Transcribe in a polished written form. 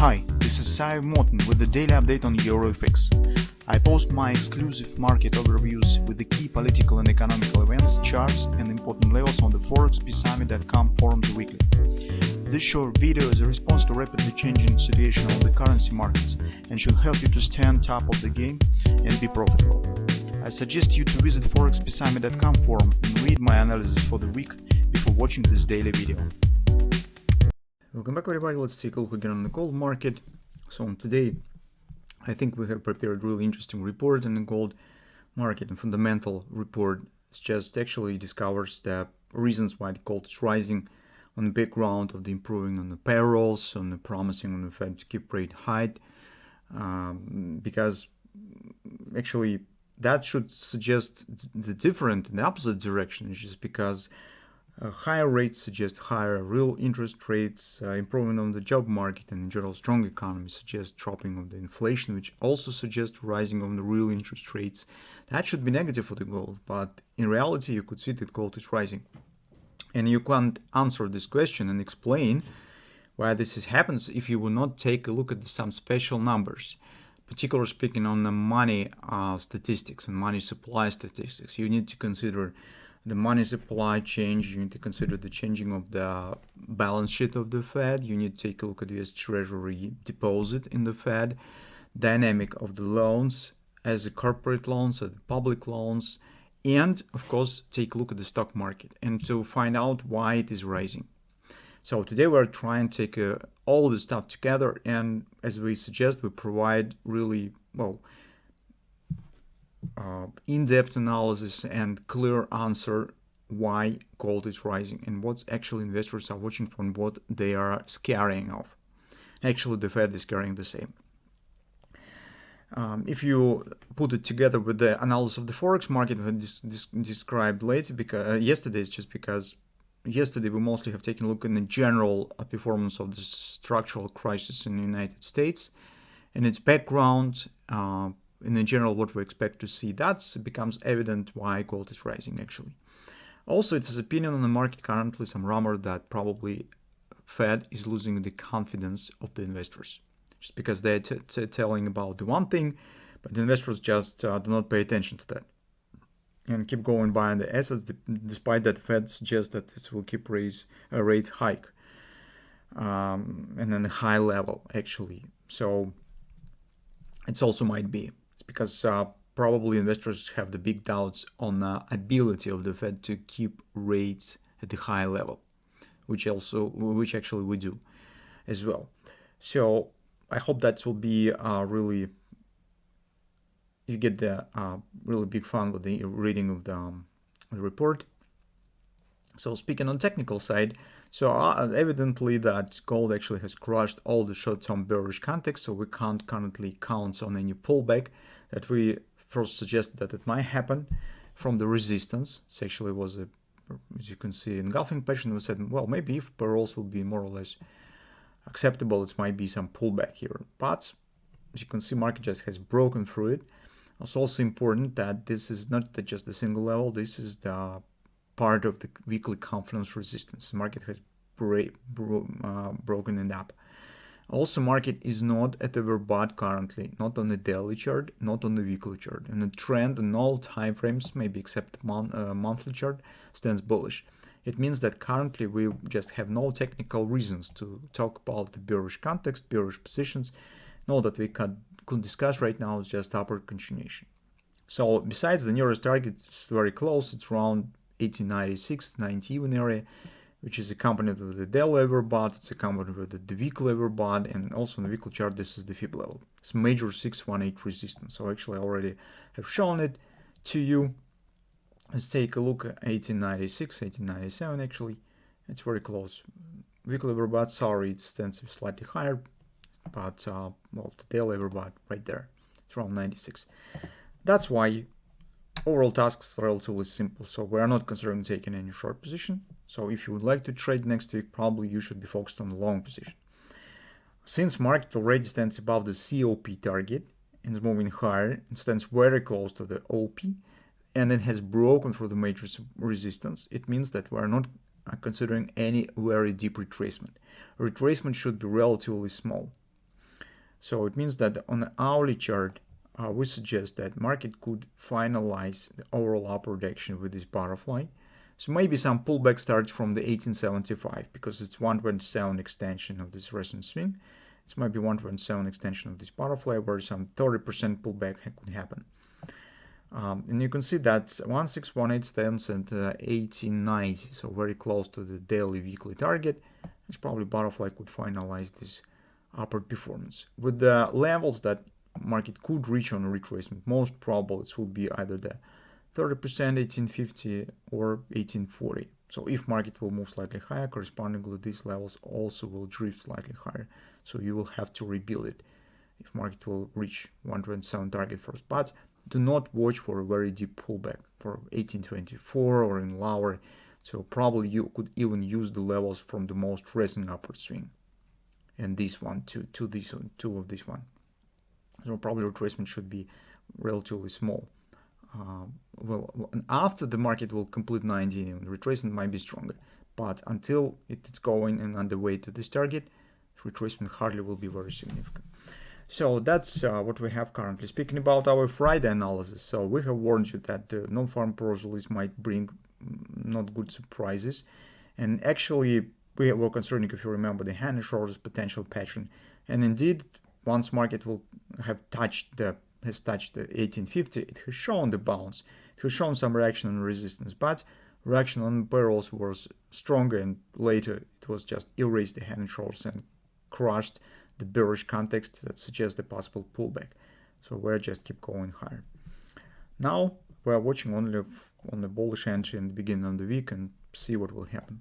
Hi, this is Sive Morten with the daily update on EuroFX. I post my exclusive market overviews with the key political and economical events, charts and important levels on the ForexPeaceArmy.com forums weekly. This short video is a response to rapidly changing situation on the currency markets and should help you to stay on top of the game and be profitable. I suggest you to visit ForexPeaceArmy.com forum and read my analysis for the week before watching this daily video. Welcome back everybody. Let's take a look again on the gold market. So today I think we have prepared a really interesting report on the gold market, and fundamental report just actually discovers the reasons why the gold is rising on the background of the improving on the payrolls, on the promising on the Fed to keep rate high, because actually that should suggest the different in the opposite direction. It's just because higher rates suggest higher real interest rates, improvement on the job market, and in general strong economy suggest dropping of the inflation, which also suggests rising of the real interest rates. That should be negative for the gold, but in reality you could see that gold is rising. And you can't answer this question and explain why this happens if you will not take a look at some special numbers. Particularly speaking on the money statistics and money supply statistics, you need to consider the money supply change, you need to consider the changing of the balance sheet of the Fed, you need to take a look at the US Treasury deposit in the Fed, dynamic of the loans as the corporate loans, as the public loans, and of course take a look at the stock market and to find out why it is rising. So today we're trying to take all this stuff together, and as we suggest, we provide really in-depth analysis and clear answer why gold is rising and what actually investors are watching for and what they are scaring of. Actually, the Fed is carrying the same. If you put it together with the analysis of the Forex market we described later, because yesterday, it's just because yesterday we mostly have taken a look at the general performance of the structural crisis in the United States and its background. In general, what we expect to see, that becomes evident why gold is rising actually. Also, it's his opinion on the market currently, some rumor that probably Fed is losing the confidence of the investors. Just because they're telling about the one thing, but the investors just do not pay attention to that and keep going buying the assets, despite that Fed suggests that this will keep raise a rate hike and then a high level actually. So it also might be because probably investors have the big doubts on the ability of the Fed to keep rates at the high level, which actually we do as well. So I hope that will be really, you get the really big fun with the reading of the report. So speaking on technical side, so evidently that gold actually has crushed all the short-term bearish context, so we can't currently count on any pullback that we first suggested that it might happen from the resistance. It actually was, as you can see, engulfing pattern. We said, well, maybe if payrolls will be more or less acceptable, it might be some pullback here. But as you can see, market just has broken through it. It's also important that this is not just a single level. This is the part of the weekly confidence resistance. The market has broken it up. Also, market is not at overbought currently, not on the daily chart, not on the weekly chart. And the trend in all time frames, maybe except monthly chart, stands bullish. It means that currently we just have no technical reasons to talk about the bearish context, bearish positions. All that we could discuss right now is just upward continuation. So besides the nearest target, it's very close. It's around 1896, 90 even area, which is accompanied with the daily overbought, it's accompanied with the weekly overbought, and also on the weekly chart, this is the fib level. It's major 618 resistance. So actually I already have shown it to you. Let's take a look at 1896, 1897 actually. It's very close. Weekly overbought, sorry, it stands slightly higher, but well, the daily overbought right there, it's around 96. That's why overall task is relatively simple, so we are not considering taking any short position. So if you would like to trade next week, probably you should be focused on the long position. Since market already stands above the COP target and is moving higher, it stands very close to the OP, and it has broken through the major resistance, it means that we are not considering any very deep retracement. Retracement should be relatively small. So it means that on the hourly chart, we suggest that market could finalize the overall upward direction with this butterfly. So maybe some pullback starts from the 1875 because it's 1.7 extension of this recent swing. It's maybe 1.7 extension of this butterfly where some 30% pullback could happen. And you can see that 1618 stands at 1890, so very close to the daily weekly target. It's probably butterfly could finalize this upward performance. With the levels that market could reach on a retracement, most probable it will be either the 30%, 1850 or 1840. So if market will move slightly higher, correspondingly these levels also will drift slightly higher. So you will have to rebuild it if market will reach 127 target first. But do not watch for a very deep pullback for 1824 or in lower. So probably you could even use the levels from the most recent upward swing. And this one, two of this one. So probably retracement should be relatively small. Well, after the market will complete 19, retracement might be stronger. But until it's going and on the way to this target, retracement hardly will be very significant. So that's what we have currently. Speaking about our Friday analysis, so we have warned you that the non-farm payroll release might bring not good surprises. And actually, we were concerning, if you remember, the hand and shoulders potential pattern. And indeed, once market will have has touched the 1850, it has shown the bounce. It has shown some reaction and resistance, but reaction on payrolls was stronger, and later it was just erased the hand and shoulders and crushed the bearish context that suggests the possible pullback. So we're just keep going higher. Now we're watching only on the bullish entry in the beginning of the week and see what will happen.